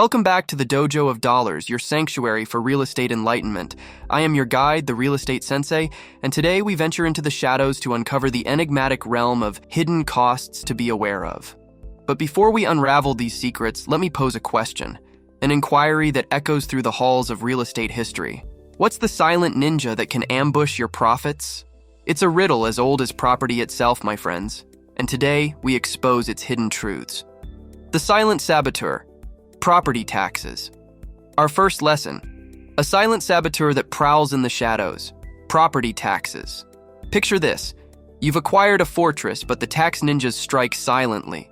Welcome back to the Dojo of Dollars, your sanctuary for real estate enlightenment. I am your guide, the Real Estate Sensei, and today we venture into the shadows to uncover the enigmatic realm of hidden costs to be aware of. But before we unravel these secrets, let me pose a question, an inquiry that echoes through the halls of real estate history. What's the silent ninja that can ambush your profits? It's a riddle as old as property itself, my friends, and today we expose its hidden truths. The silent saboteur. Property taxes. Our first lesson, a silent saboteur that prowls in the shadows. Property taxes. Picture this, you've acquired a fortress, but the tax ninjas strike silently.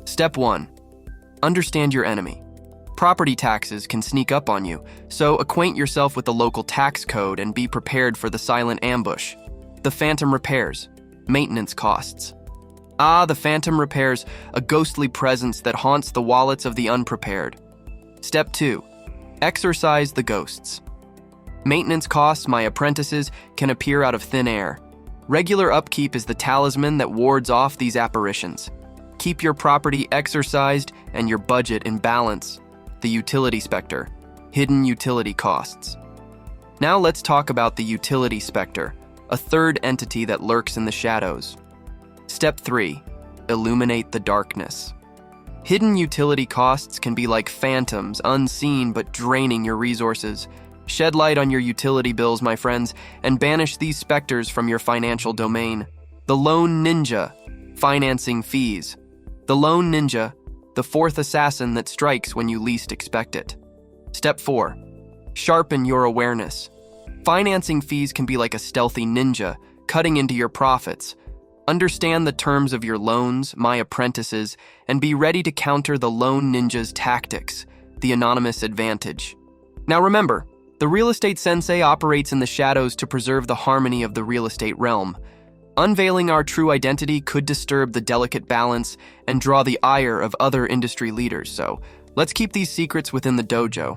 Step 1, understand your enemy. Property taxes can sneak up on you, so acquaint yourself with the local tax code and be prepared for the silent ambush. The phantom repairs, maintenance costs. The phantom repairs, a ghostly presence that haunts the wallets of the unprepared. Step 2, exorcise the ghosts. Maintenance costs, my apprentices, can appear out of thin air. Regular upkeep is the talisman that wards off these apparitions. Keep your property exorcised and your budget in balance. The utility specter, hidden utility costs. Now let's talk about the utility specter, a third entity that lurks in the shadows. Step 3, illuminate the darkness. Hidden utility costs can be like phantoms, unseen but draining your resources. Shed light on your utility bills, my friends, and banish these specters from your financial domain. The lone ninja, financing fees. The lone ninja, the fourth assassin that strikes when you least expect it. Step 4, sharpen your awareness. Financing fees can be like a stealthy ninja, cutting into your profits. Understand the terms of your loans, my apprentices, and be ready to counter the lone ninja's tactics, the anonymous advantage. Now remember, the Real Estate Sensei operates in the shadows to preserve the harmony of the real estate realm. Unveiling our true identity could disturb the delicate balance and draw the ire of other industry leaders, so let's keep these secrets within the dojo.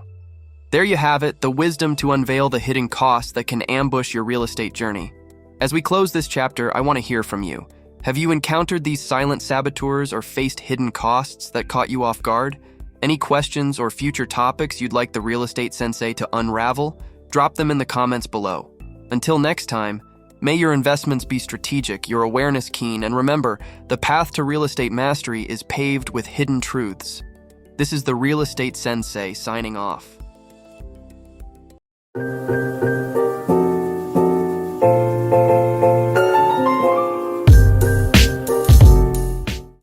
There you have it, the wisdom to unveil the hidden costs that can ambush your real estate journey. As we close this chapter, I want to hear from you. Have you encountered these silent saboteurs or faced hidden costs that caught you off guard? Any questions or future topics you'd like the Real Estate Sensei to unravel? Drop them in the comments below. Until next time, may your investments be strategic, your awareness keen, and remember, the path to real estate mastery is paved with hidden truths. This is the Real Estate Sensei signing off.